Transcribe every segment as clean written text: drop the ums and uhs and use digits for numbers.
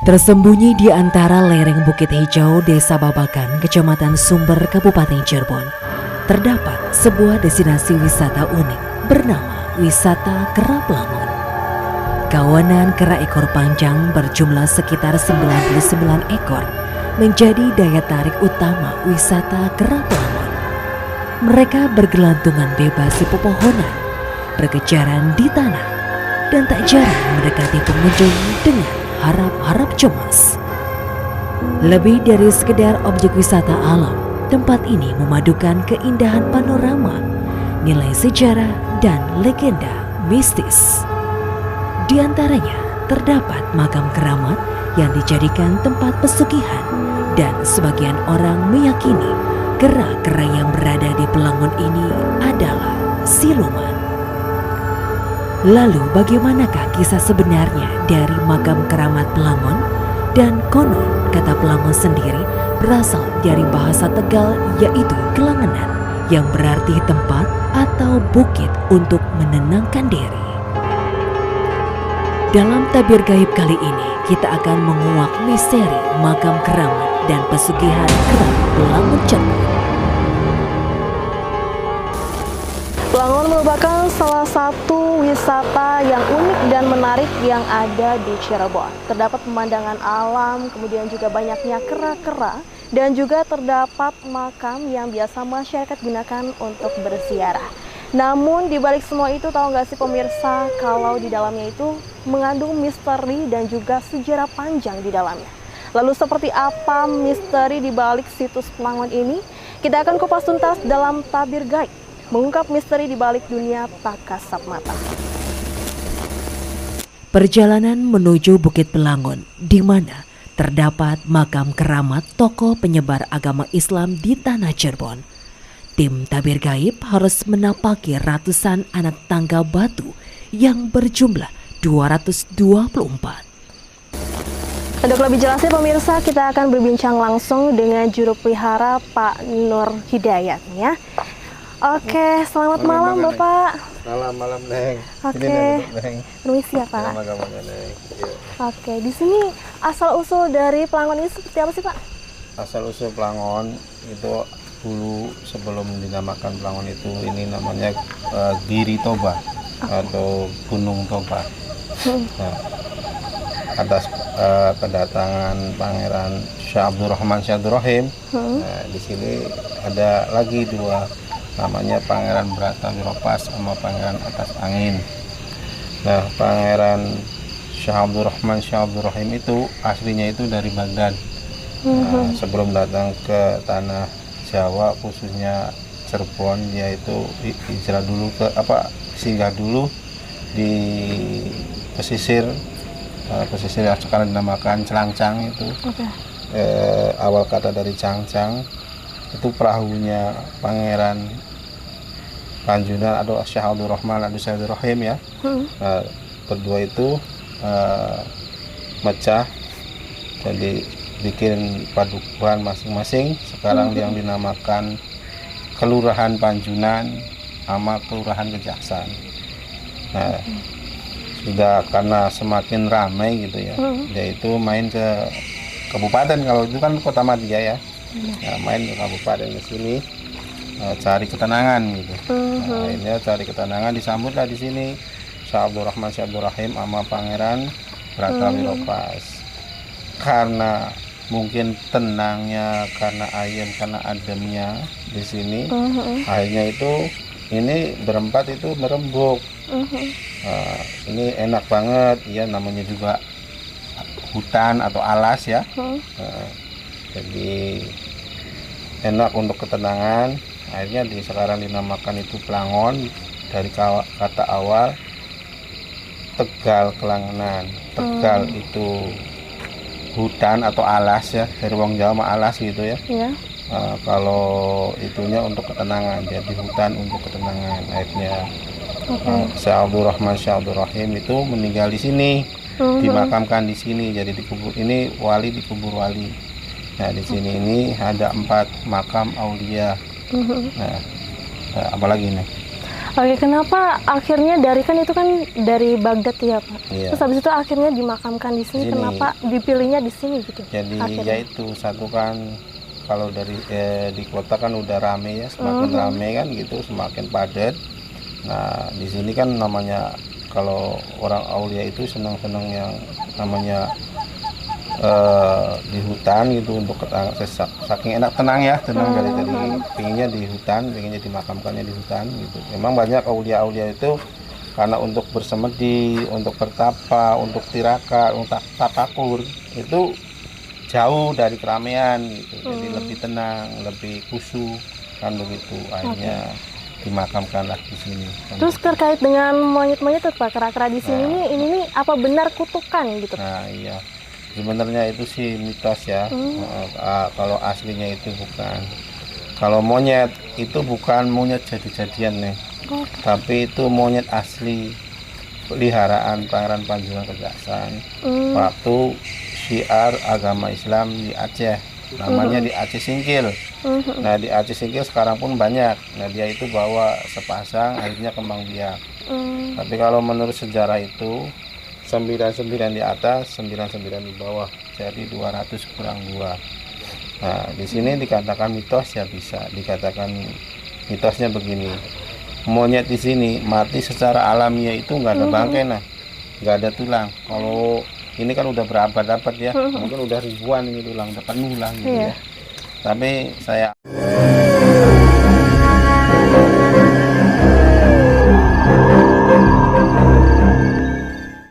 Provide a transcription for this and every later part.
Tersembunyi di antara lereng Bukit Hijau, Desa Babakan, Kecamatan Sumber, Kabupaten Cirebon, terdapat sebuah destinasi wisata unik bernama Wisata Kera Plangon. Kawanan kera ekor panjang berjumlah sekitar 99 ekor menjadi daya tarik utama wisata Kera Plangon. Mereka bergelantungan bebas di pepohonan, berkejaran di tanah, dan tak jarang mendekati pengunjung dengan harap-harap cemas. Lebih dari sekedar objek wisata alam, tempat ini memadukan keindahan panorama, nilai sejarah, dan legenda mistis. Di antaranya terdapat makam keramat yang dijadikan tempat pesugihan, dan sebagian orang meyakini kera-kera yang berada di Plangon ini adalah siluman. Lalu bagaimanakah kisah sebenarnya dari makam keramat Plangon? Dan konon kata Plangon sendiri berasal dari bahasa Tegal, yaitu kelangenan, yang berarti tempat atau bukit untuk menenangkan diri. Dalam tabir gaib kali ini, kita akan menguak misteri makam keramat dan pesugihan kera Plangon Cirebon. Plangon merupakan salah satu wisata yang unik dan menarik yang ada di Cirebon. Terdapat pemandangan alam, kemudian juga banyaknya kera-kera, dan juga terdapat makam yang biasa masyarakat gunakan untuk berziarah. Namun di balik semua itu, tahu nggak sih pemirsa, kalau di dalamnya itu mengandung misteri dan juga sejarah panjang di dalamnya. Lalu seperti apa misteri di balik situs Plangon ini? Kita akan kupas tuntas dalam tabir gaib, mengungkap misteri di balik dunia tak kasat mata. Perjalanan menuju Bukit Plangon, di mana terdapat makam keramat tokoh penyebar agama Islam di tanah Cirebon. Tim tabir gaib harus menapaki ratusan anak tangga batu yang berjumlah 224. Untuk lebih jelasnya pemirsa, kita akan berbincang langsung dengan juru pelihara Pak Nur Hidayat ya. Oke, selamat malam Bapak. Selamat malam Neng. Oke, permisi ya Pak. Oke, di sini asal usul dari Plangon ini seperti apa sih Pak? Asal usul Plangon itu dulu sebelum dinamakan Plangon itu ini namanya Giri Toba atau Gunung Toba. Nah, atas kedatangan Pangeran Syah Abdurrahman Syah Abdurrahim, nah, di sini ada lagi dua, namanya Pangeran Brata Wiropas sama Pangeran Atas Angin. Nah, Pangeran Syah Abdurrahman Syah Abdurrahim itu aslinya itu dari Baghdad. Nah, sebelum datang ke tanah Jawa khususnya Cirebon, yaitu hijrah dulu ke singgah dulu di pesisir yang sekarang dinamakan Celangcang itu. Awal kata dari Cangcang itu perahunya Pangeran Panjunan atau Syah Abdurrahman atau Syah Abdurrahim ya. Nah, berdua itu mecah jadi bikin padukuhan masing-masing. Sekarang yang dinamakan Kelurahan Panjunan sama Kelurahan Kejaksan. Nah, sudah karena semakin ramai gitu ya, yaitu main ke kabupaten. Kalau itu kan Kota Madia ya. Nah, main ke kabupaten ke sini cari ketenangan gitu. Nah, akhirnya cari ketenangan, disambutlah di sini Syah Abdurrahman Syah Abdurrahim sama Pangeran Brata Wiropas. Karena mungkin tenangnya, karena ayam, karena ademnya di sini, akhirnya itu ini berempat itu merembuk. Ini enak banget ya, namanya juga hutan atau alas ya. Jadi enak untuk ketenangan. Akhirnya sekarang dinamakan itu Plangon dari kata awal Tegal Kelangenan. Tegal itu hutan atau alas ya, dari wong Jawa mah alas gitu ya. Kalau itunya untuk ketenangan, jadi hutan untuk ketenangan. Akhirnya Syah Abdurrahman Syah Abdurrahim itu meninggal di sini, dimakamkan di sini, jadi dikubur. Ini wali dikubur wali. Nah, di sini ini ada 4 makam aulia. Nah, apalagi nih? Oke, kenapa akhirnya kan itu kan dari Baghdad ya Pak? Iya. Terus habis itu akhirnya dimakamkan di sini, kenapa dipilihnya di sini gitu? Jadi akhirnya? ya itu satu kan kalau dari di kota kan udah rame ya, semakin rame kan gitu, semakin padat. Nah di sini kan namanya kalau orang aulia itu senang-senang yang namanya di hutan gitu untuk saking enak tenang ya, tenang dari pinginnya di hutan, pinginnya dimakamkannya di hutan gitu. Memang banyak aulia-aulia itu karena untuk bersemedi, untuk bertapa, untuk tiraka, untuk tapakur itu jauh dari keramaian gitu. Jadi lebih tenang, lebih khusyuk kan begitu. Akhirnya dimakamkanlah di sini. Terus terkait dengan monyet-monyet Pak, kera-kera di sini ini apa benar kutukan gitu? Nah iya. Sebenarnya itu sih mitos ya. Kalau aslinya itu bukan. Kalau monyet itu bukan monyet jadi-jadian nih. Tapi itu monyet asli peliharaan Pangeran Panjungan Kerjaksan. Waktu syiar agama Islam di Aceh. Namanya di Aceh Singkil. Nah di Aceh Singkil sekarang pun banyak. Nah dia itu bawa sepasang, akhirnya kembang biak. Tapi kalau menurut sejarah itu 99 di atas, 99 di bawah, jadi 200 kurang 2. Nah, di sini dikatakan mitos ya bisa dikatakan mitosnya begini. Monyet di sini mati secara alamiah itu nggak ada bangkai, nah, nggak ada tulang. Kalau ini kan udah berabad-abad ya, mungkin udah ribuan ini tulang, udah penuh lah gitu ya. Tapi saya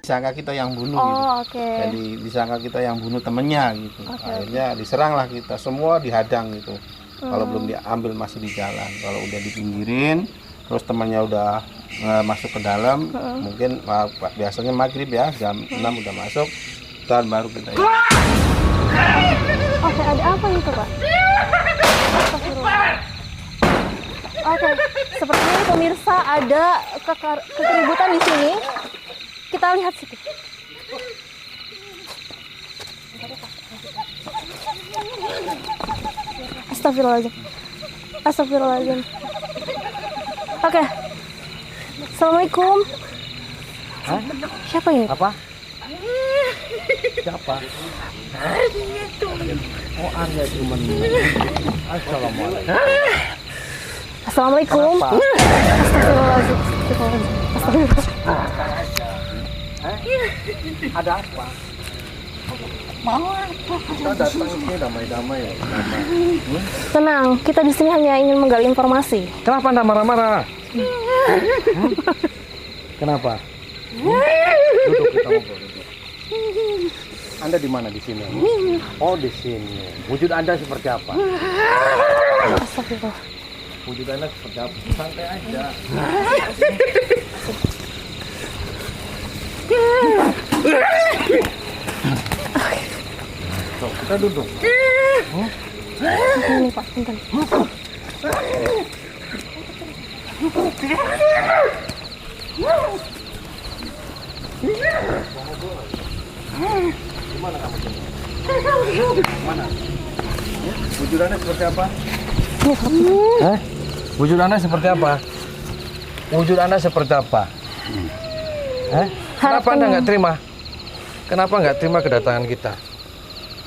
disangka kita yang bunuh gitu. Jadi disangka kita yang bunuh temennya gitu. Akhirnya diseranglah kita, semua dihadang gitu. Kalau belum diambil masih di jalan. Kalau udah dipinggirin, terus temannya udah masuk ke dalam, mungkin biasanya maghrib ya, jam 6 udah masuk, ntar baru kita ya. Oke, ada apa itu Pak? Oke, sepertinya pemirsa ada kekeributan di sini. Kita lihat situ. Astagfirullahaladzim. Astagfirullahaladzim. Oke. Assalamualaikum. Hah? Siapa ini? Apa? Siapa? Oh, Anda cuma. Assalamualaikum. Assalamualaikum. Astagfirullahaladzim. Astagfirullah. Ada apa? Mau apa? Kita datang ini damai-damai ya. Tenang, kita di sini hanya ingin menggali informasi. Kenapa Anda marah-marah? Kenapa? Duduk, kita ngobrol. Duduk. Anda di mana di sini? Oh, di sini. Wujud Anda seperti apa? Astagfirullah. Wujud Anda seperti apa? Santai aja. So, kita duduk. Ini Pak, bentar. Gimana kamu? Mana? Wujud Anda seperti apa? Hah? Wujud Anda seperti apa? Wujud Anda seperti apa? Hah? Kenapa Anda nggak terima? Kenapa nggak terima kedatangan kita?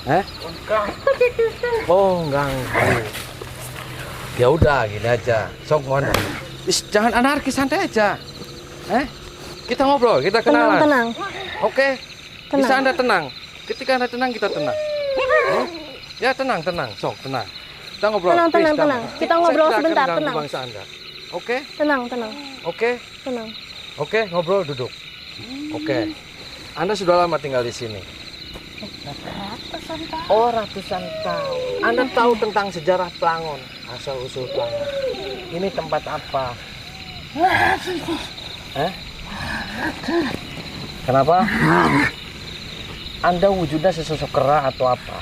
Hah? Oh, enggak. Ya udah, gini aja. Sok mohon. Jangan anarkis, santai aja. Kita ngobrol, kita kenalan. Tenang. Oke. Bisa Anda tenang. Ketika Anda tenang, kita tenang. Ya tenang. Sok tenang. Kita ngobrol. Tenang. Kita ngobrol sebentar, tenang. Bangsa Anda. Oke? Tenang. Oke? Tenang. Oke, ngobrol, duduk. Oke. Anda sudah lama tinggal di sini? Oh, ratusan tahun. Anda tahu tentang sejarah Pelangon, asal-usul Pelangon. Ini tempat apa? Kenapa? Anda wujudnya sesosok kera atau apa?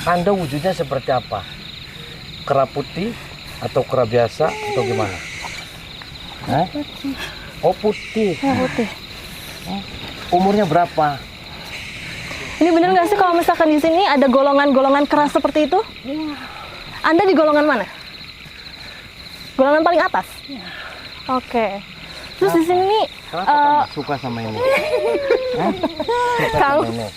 Anda wujudnya seperti apa? Kera putih atau kera biasa atau gimana? Oh, putih. Putih. Umurnya berapa? Ini benar nggak sih kalau misalkan di sini ada golongan-golongan keras seperti itu? Anda di golongan mana? Golongan paling atas. Oke. Terus di sini nih, Kenapa kamu suka sama ini? Hah? Suka Kang. sama ini?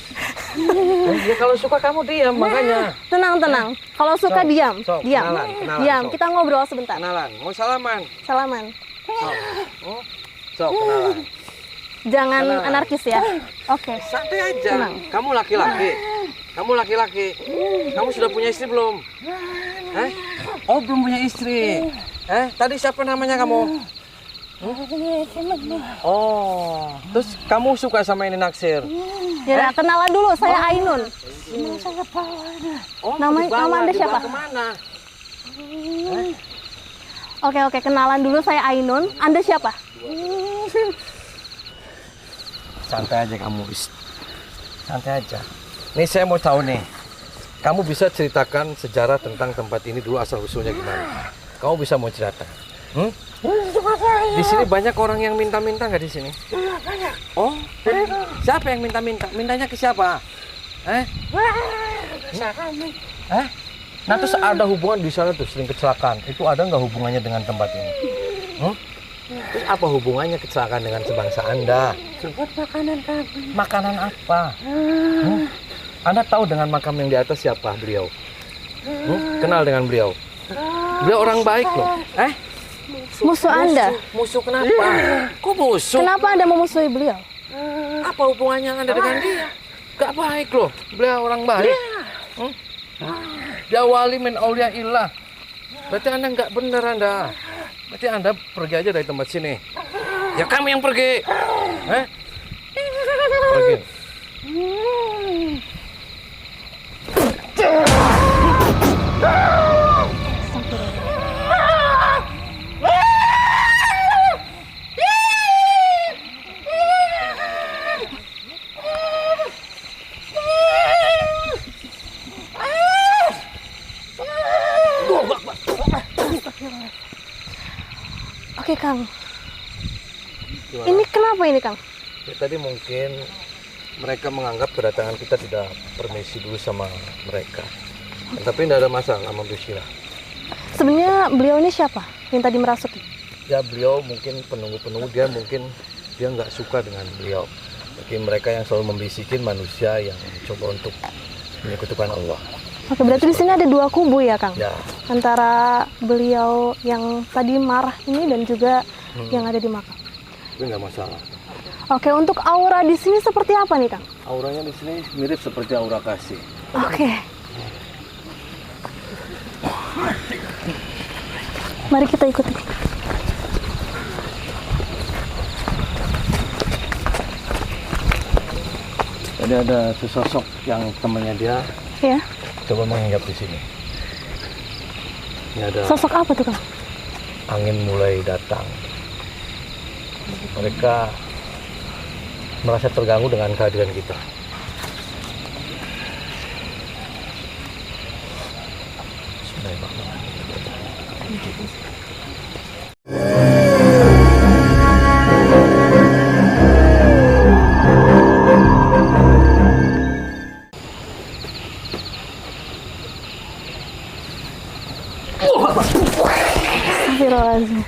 Ya kalau suka kamu diam, makanya. tenang. Kalau suka Sok, diam, sok, diam. kenalan, Diam, sok. kita ngobrol sebentar. Kenalan, mau salaman? Salaman. Sok, kenalan. Jangan Kenalan. anarkis ya. Oke. Santai aja. Tenang. Kamu laki-laki. Kamu sudah punya istri belum? Oh, belum punya istri. Tadi siapa namanya kamu? Oh, terus kamu suka sama ini naksir? Ya, kenalan dulu. Saya Ainun. Oh, Nama Anda siapa? Kemana? Oke, kenalan dulu. Saya Ainun. Anda siapa? Santai aja kamu, santai aja. Nih saya mau tahu nih, kamu bisa ceritakan sejarah tentang tempat ini dulu asal usulnya gimana? Kamu bisa mau cerita? Di sini banyak orang yang minta-minta nggak di sini? Banyak. Oh, siapa yang minta-minta? Mintanya ke siapa? Nah terus ada hubungan di sana tuh sering kecelakaan. Itu ada nggak hubungannya dengan tempat ini? Terus apa hubungannya kecelakaan dengan sebangsa Anda? Buat makanan kami. Makanan apa? Anda tahu dengan makam yang di atas siapa beliau? Kenal dengan beliau? Beliau orang baik loh. Musuh Anda. Musuh kenapa? Kok musuh? Kenapa Anda memusuhi beliau? Apa hubungannya Anda dengan dia? Gak baik loh. Beliau orang baik. Dia wali min auliyaillah. Berarti Anda nggak benar Anda. Berarti Anda pergi aja dari tempat sini. Ya kami yang pergi. Pergi. Oke, Kang. Ini kenapa ini, Kang? Ya, tadi mungkin mereka menganggap kedatangan kita tidak permisi dulu sama mereka. Tapi tidak ada masalah, Mabushira. Sebenarnya beliau ini siapa yang tadi merasuki? Ya beliau mungkin penunggu-penunggu, dia nggak suka dengan beliau. Tapi mereka yang selalu membisikin manusia yang mencoba untuk menyekutukan Allah. Oke, berarti di sini ada dua kubu ya, Kang? Ya. Antara beliau yang tadi marah ini dan juga yang ada di makam. Itu nggak masalah. Oke, untuk aura di sini seperti apa nih, Kang? Auranya di sini mirip seperti aura kasih. Oke. Mari kita ikuti. Tadi ada sesosok yang temannya dia Ya. coba menginap di sini. Ini ada Sosok apa tuh, Kang? angin mulai datang. Mereka merasa terganggu dengan kehadiran kita. Astagfirullahaladzim.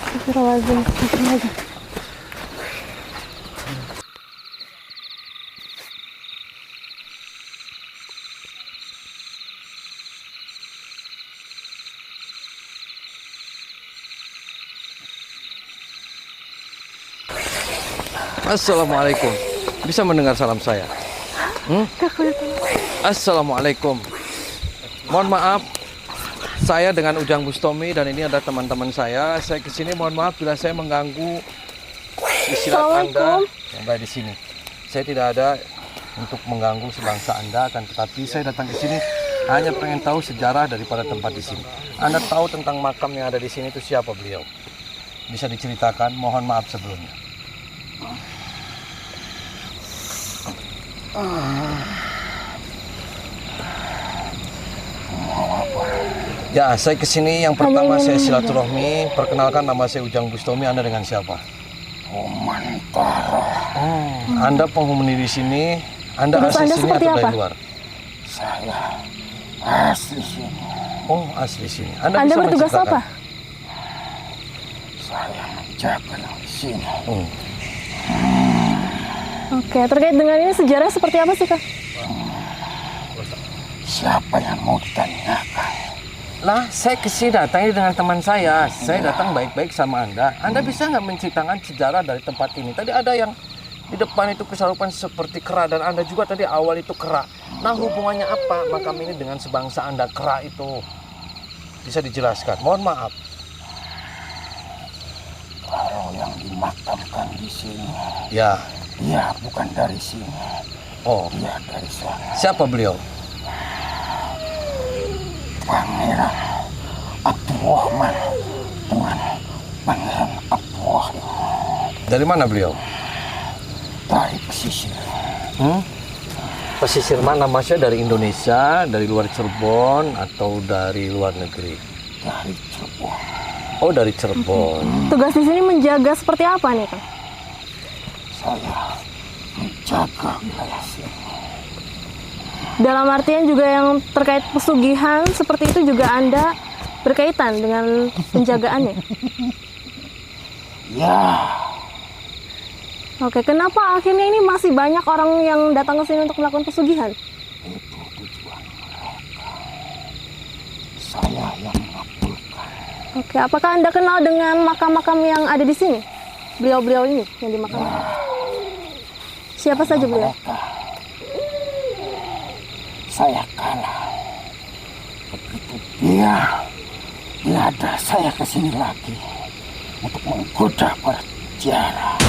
Astagfirullahaladzim. Assalamualaikum. Bisa mendengar salam saya? Assalamualaikum. Mohon maaf, saya dengan Ujang Bustomi dan ini ada teman-teman saya. Saya kesini mohon maaf bila saya mengganggu istirahat Anda yang berada di sini. Saya tidak ada untuk mengganggu sebangsa Anda, akan tetapi saya datang ke sini hanya pengen tahu sejarah daripada tempat di sini. Anda tahu tentang makam yang ada di sini itu siapa beliau? Bisa diceritakan? Mohon maaf sebelumnya. Ya, saya kesini yang pertama saya silaturahmi. Perkenalkan, nama saya Ujang Bustomi. Anda dengan siapa? Omantara. Anda penghuni di sini. Anda Terus asli Anda sini seperti atau dari apa? luar? Saya asli sini. Oh, asli sini. Anda bisa bertugas menciptakan? apa? Saya menjaga yang di sini. Oke, terkait dengan ini sejarah seperti apa sih, Kang? Siapa yang mau ditanyakan? Lah, saya kesini datang ini dengan teman saya. Saya datang baik-baik sama Anda. Anda bisa nggak menciptakan sejarah dari tempat ini? Tadi ada yang di depan itu kesarupan seperti kera, dan Anda juga tadi awal itu kera. Nah, hubungannya apa makam ini dengan sebangsa Anda kera itu? Bisa dijelaskan? Mohon maaf. Kalau yang dimakamkan di sini, Ya. dia bukan dari sini. Oh, Dia dari sana. siapa beliau? Pangeran Abdurrahman dengan Pangeran Abdurrahman Dari mana beliau? dari pesisir. Pesisir mana? Maksudnya dari Indonesia, dari luar Cirebon, atau dari luar negeri? Dari Cirebon. Oh, dari Cirebon. Tugas di sini menjaga seperti apa nih, Kang? Saya menjaga wilayah sini. Dalam artian juga yang terkait pesugihan seperti itu juga Anda berkaitan dengan penjagaannya. Ya, Oke, kenapa akhirnya ini masih banyak orang yang datang ke sini untuk melakukan pesugihan? itu tujuan mereka. Saya yang mengabulkan. Oke, apakah Anda kenal dengan makam-makam yang ada di sini? Beliau-beliau ini yang dimakamkan. Siapa saja beliau? Mereka, saya kalah. Begitu dia ada, saya kesini lagi untuk menggoda berjarah.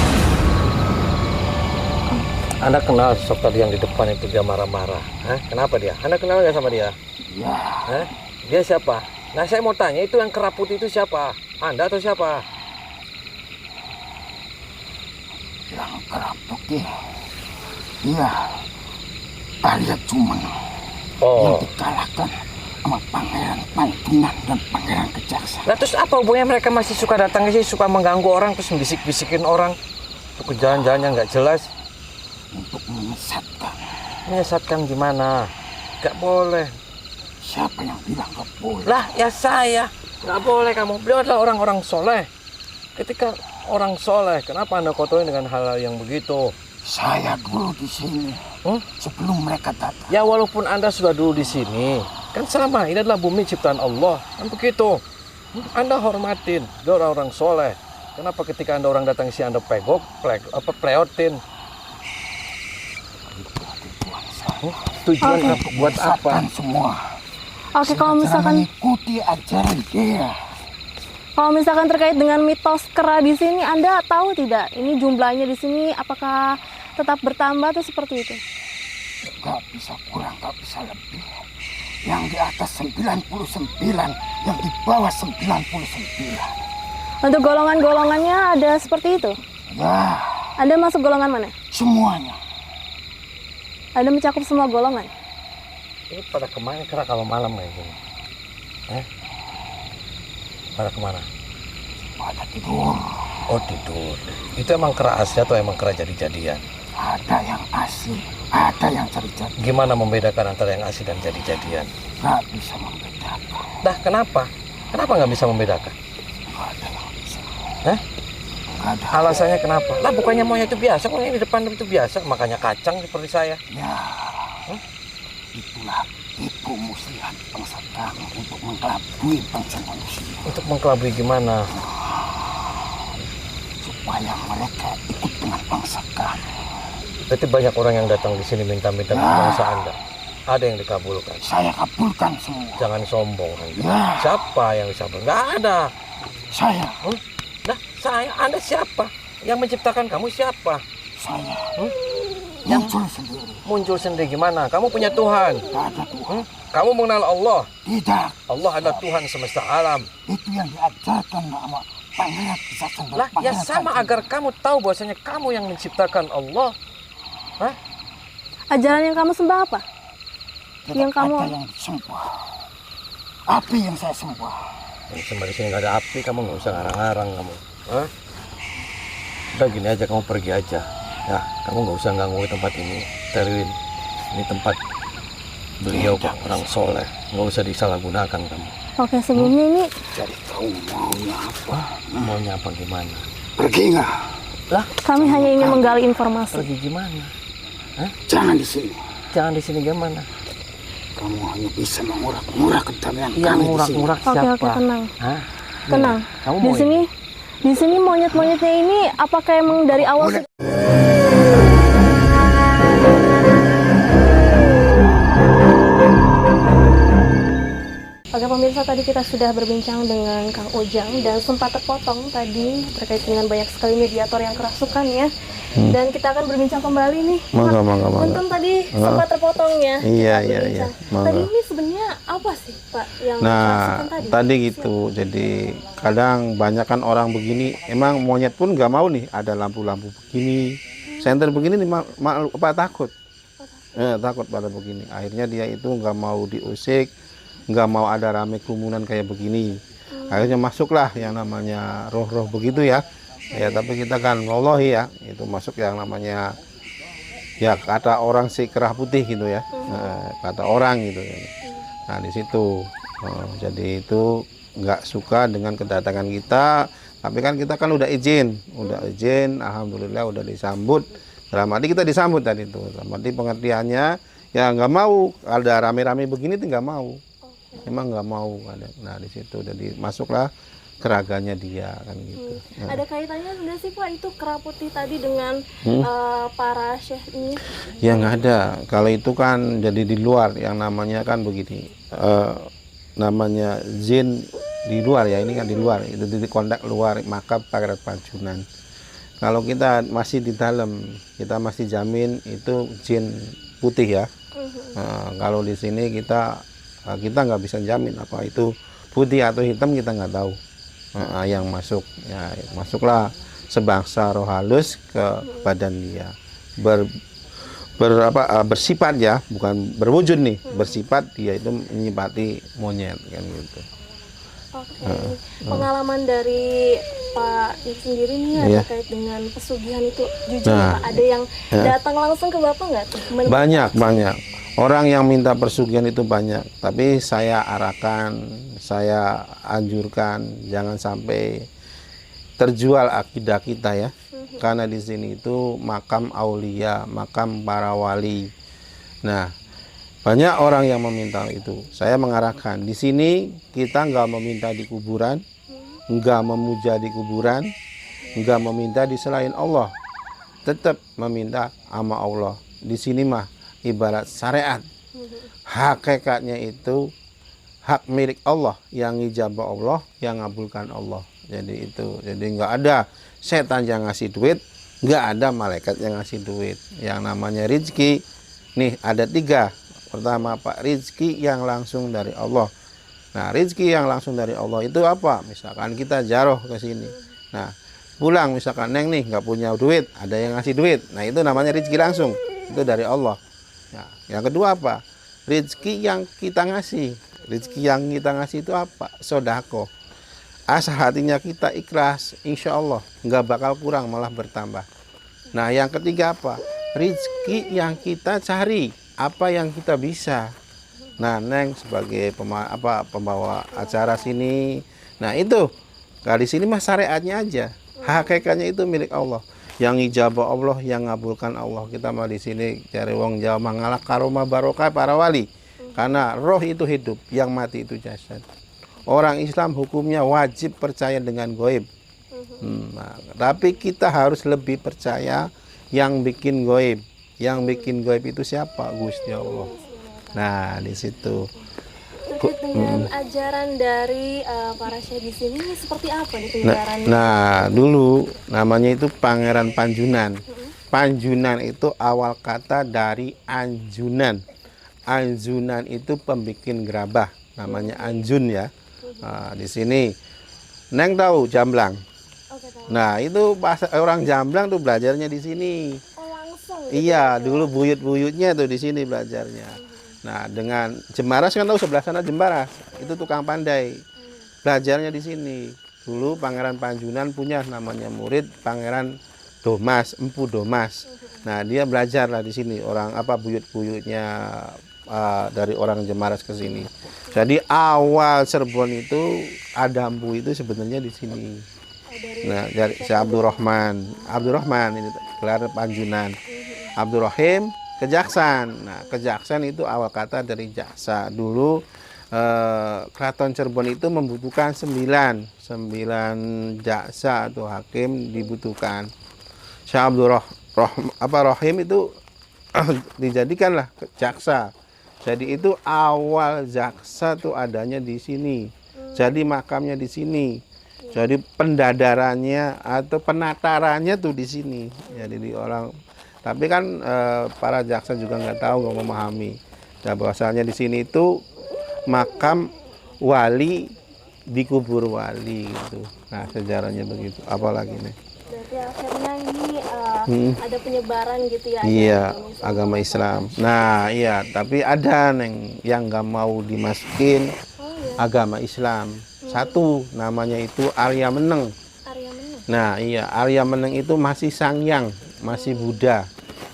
Anda kenal sosok tadi yang di depan itu, dia marah-marah? Hah? Kenapa dia? Anda kenal nggak sama dia? Ya, Hah? Dia siapa? Nah, saya mau tanya, itu yang kera putih itu siapa? Anda atau siapa? yang kerap putih. Iya, Arya Cuman yang Oh. dikalahkan sama Pangeran Pantunan dan Pangeran Kejaksa. Nah, terus apa hubungannya mereka masih suka datang ke sini, suka mengganggu orang, terus membisik-bisikin orang? Untuk jalan-jalan yang nggak jelas. Untuk menyesatkan. Menyesatkan gimana? Gak boleh. Siapa yang bilang gak boleh? Lah, ya saya. Gak boleh kamu. Beliau adalah orang-orang soleh. Ketika orang soleh, kenapa Anda kotorin dengan hal yang begitu? Saya dulu di sini sebelum mereka datang. Ya, walaupun Anda sudah dulu di sini, kan sama. Ini adalah bumi ciptaan Allah. Kan begitu. Anda hormatin. Dia orang-orang soleh. Kenapa ketika Anda orang datang ke sini Anda pleotin? Tujuan Oke. apa? Buat apa? Menyesatkan semua. Oke, kalau Jangan misalkan mengikuti ajaran dia. terkait dengan mitos kera di sini, Anda tahu tidak? Ini jumlahnya di sini apakah tetap bertambah atau seperti itu? Gak bisa kurang, gak bisa lebih. Yang di atas 99, yang di bawah 99. Untuk golongan-golongannya ada seperti itu? Ya, Anda masuk golongan mana? semuanya. Anda mencakup semua golongan? Ini pada kemana kera kalau malam kayak gini? Pada kemana? Pada tidur. Oh, tidur. Itu emang kera asli atau emang kera jadi-jadian? Ada yang asli, ada yang jadi-jadi. Gimana membedakan antara yang asli dan jadi-jadian? Gak bisa membedakan. Dah, kenapa? Kenapa nggak bisa membedakan? Gak ada yang bisa. Hah? Gak ada. Alasannya kenapa? Lah, bukannya maunya itu biasa, kok ini di depan itu biasa, makanya kacang seperti saya. Ya, itulah ibu muslihat bangsa kami untuk mengelabui bangsa manusia. Untuk mengkelabui gimana? Supaya mereka ikut dengan bangsa kami. Berarti banyak orang yang datang di sini minta-minta ke bangsa Anda. Ada yang dikabulkan. Saya kabulkan semua. Jangan sombong Anda. Ya. Siapa yang disabung? Nggak ada. Saya, Nah, saya, Anda siapa? Yang menciptakan kamu siapa? saya muncul sendiri. Muncul sendiri gimana? Kamu punya Tuhan. Gak ada Tuhan. Kamu mengenal Allah. Tidak. Allah adalah Tuhan semesta alam. Itu yang diajarkan sama Pangeran Kejaksa dan Lah, ya Pangeran sama Pantunan. agar kamu tahu bahwasanya kamu yang menciptakan Allah. Hah? Ajaran yang kamu sembah apa? Tidak yang kamu- ada yang disembah. Api yang saya sembah. Yang sembari sini nggak ada api, kamu nggak usah ngarang-ngarang kamu. Hah? Udah gini aja, kamu pergi aja. Ya, kamu nggak usah ganggu tempat ini. Sterilin. Ini tempat Beliau orang soleh, nggak usah disalahgunakan kamu. Oke, sebelumnya ini Jadi kau maunya apa? Maunya apa gimana? Pergi nggak? kami hanya ingin menggali informasi. Pergi gimana? Jangan di sini. Jangan di sini gimana? Kamu hanya bisa mengurak-ngurak kedamaian Yang kami di sini. ngurak-ngurak Oke, siapa? oke, tenang. Hah? Tenang. Kamu Di mau sini di sini monyet-monyetnya ini apakah emang dari awal Boleh. Oke pemirsa, tadi kita sudah berbincang dengan Kang Ujang dan sempat terpotong tadi terkait dengan banyak sekali mediator yang kerasukan ya. Dan kita akan berbincang kembali nih. Mangga, mangga, mangga. Untung tadi sempat terpotong ya. Iya, kita iya, berbincang. iya. Mangga. Tadi ini sebenarnya apa sih Pak yang Nah, kerasukan tadi gitu. Jadi kadang banyak kan orang begini, emang monyet pun nggak mau nih ada lampu-lampu begini, senter begini nih, takut. Takut pada begini. Akhirnya dia itu nggak mau diusik, nggak mau ada rame kerumunan kayak begini. Akhirnya masuklah yang namanya roh-roh begitu ya. Ya tapi kita kan wallahi ya, itu masuk yang namanya ya kata orang si kerah putih gitu ya. Kata orang gitu ya. Nah di situ jadi itu nggak suka dengan kedatangan kita, tapi kan kita kan udah izin, alhamdulillah udah disambut. Dalam arti kita disambut tadi itu, dalam arti pengertiannya ya nggak mau ada rame-rame begini tuh nggak mau, emang nggak mau ada. Nah di situ jadi masuklah keraganya dia kan gitu. Nah. Ada kaitannya nggak sih Pak itu kera putih tadi dengan para syekh ini? Ya nggak ada. Kalau itu kan jadi di luar, yang namanya kan begini, namanya jin di luar ya, ini kan di luar, itu di kondak luar makam Pangeran Panjunan. Kalau kita masih di dalam, kita masih jamin itu jin putih ya. Kalau di sini kita nggak bisa jamin apa itu putih atau hitam, kita nggak tahu. Yang masuk ya masuklah sebangsa roh halus ke badan dia, bersifat ya, bukan berwujud nih, bersifat dia itu menyipati monyet kan gitu. Oke. Pengalaman dari Pak Dik sendiri nih ya, Iya. terkait dengan pesugihan itu, jujur Nah, Pak, ada yang datang langsung ke Bapak nggak tuh? Banyak orang yang minta persugihan itu banyak, tapi saya arahkan, saya anjurkan jangan sampai terjual akidah kita ya. Karena di sini itu makam aulia, makam para wali. Nah, banyak orang yang meminta itu. Saya mengarahkan di sini kita nggak meminta di kuburan, nggak memuja di kuburan, nggak meminta di selain Allah, tetap meminta sama Allah. Di sini mah ibarat syariat, hakikatnya itu hak milik Allah, yang ijabah Allah, yang ngabulkan Allah. Jadi itu, jadi nggak ada setan yang ngasih duit, nggak ada malaikat yang ngasih duit. Yang namanya rezeki nih ada 3. Pertama Pak, rezeki yang langsung dari Allah. Nah rezeki yang langsung dari Allah itu apa? Misalkan kita jaroh ke sini, nah pulang misalkan Neng nih nggak punya duit, ada yang ngasih duit, nah itu namanya rezeki langsung, itu dari Allah. Nah, yang kedua apa? Rezeki yang kita ngasih. Rezeki yang kita ngasih itu apa? Sodako. Asal hatinya kita ikhlas, insya Allah nggak bakal kurang, malah bertambah. Nah yang ketiga apa? Rezeki yang kita cari, apa yang kita bisa. Nah Neng sebagai pembawa acara sini, nah itu di sini mah syariatnya aja, hakikatnya itu milik Allah. Yang ijabah Allah, yang ngabulkan Allah. Kita mah di sini cari wong Jawa mangalak karoma barokah para wali. Karena roh itu hidup, yang mati itu jasad. Orang Islam hukumnya wajib percaya dengan gaib. Nah, tapi kita harus lebih percaya yang bikin gaib. Yang bikin gaib itu siapa? Gusti Allah. Nah, di situ. Terkait dengan ajaran dari para syekh di sini seperti apa nih penyebarannya? Nah, dulu namanya itu Pangeran Panjunan. Panjunan itu awal kata dari anjunan. Anjunan itu pembikin gerabah, namanya anjun ya. Nah, di sini Neng tahu Jamblang. Oke, tahu. Nah, itu bahasa orang Jamblang tuh belajarnya di sini. Oh, langsung. Iya, dulu buyut-buyutnya tuh di sini belajarnya. Nah, dengan Jembaras kan tahu sebelah sana Jembaras, itu tukang pandai. Belajarnya di sini. Dulu Pangeran Panjunan punya namanya murid Pangeran Domas, Empu Domas. Nah, dia belajar lah di sini. Orang buyut-buyutnya dari orang Jemaras ke sini. Jadi awal Cirebon itu Adampu itu sebenarnya di sini. Nah, dari si Abdurrahman ini gelar Panjunan. Abdurrahim Kejaksan. Nah, Kejaksan itu awal kata dari jaksa. Dulu Keraton Cirebon itu membutuhkan 9 jaksa atau hakim dibutuhkan. Syekh Rahim itu dijadikanlah jaksa. Jadi itu awal jaksa tuh adanya di sini. Jadi makamnya di sini. Jadi pendadarannya atau penatarannya tuh di sini. Jadi di orang. Tapi kan para jaksa juga nggak tahu, nggak memahami. Nah, bahwasanya di sini itu makam wali dikubur wali gitu. Nah, sejarahnya begitu. Apalagi nih? Berarti akhirnya ini ada penyebaran gitu ya? Iya, agama Islam. Nah, iya. Tapi ada yang nggak mau dimasukin agama Islam. Satu, namanya itu Arya Meneng. Arya Meneng. Nah, iya, Arya Meneng itu masih Sangyang, masih Buddha.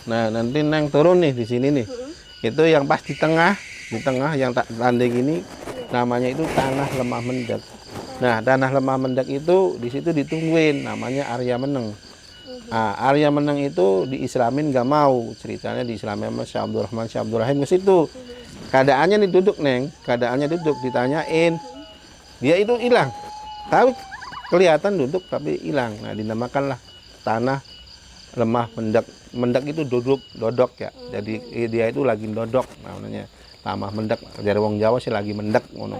Nah, nanti neng turun nih di sini nih. Itu yang pas di tengah yang tak landai gini, namanya itu Tanah Lemah Mendek. Nah, Tanah Lemah Mendek itu di situ ditungguin, namanya Arya Meneng. Nah, Arya Meneng itu diislamin nggak mau, ceritanya diislamin sama Syekh Abdurrahman, Syekh Abdurrahim ke situ. Keadaannya nih duduk neng, ditanyain, dia itu hilang. Tapi kelihatan duduk tapi hilang. Nah, dinamakanlah Tanah Lemah Mendek. Mendek itu dodok ya. Jadi dia itu lagi dodok namanya. Tanah Mendek. Dari wong Jawa sih lagi mendek ngono.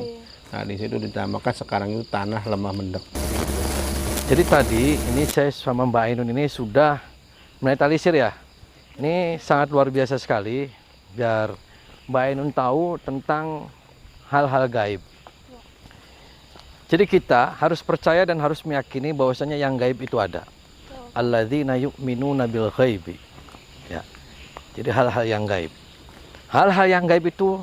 Nah, di situ dinamakan sekarang itu Tanah Lemah Mendek. Jadi tadi ini saya sama Mbak Ainun ini sudah menetalisir ya. Ini sangat luar biasa sekali biar Mbak Ainun tahu tentang hal-hal gaib. Jadi kita harus percaya dan harus meyakini bahwasanya yang gaib itu ada. Alladzina yu'minuna bil ghaibi. Ya. Jadi hal-hal yang gaib. Hal-hal yang gaib itu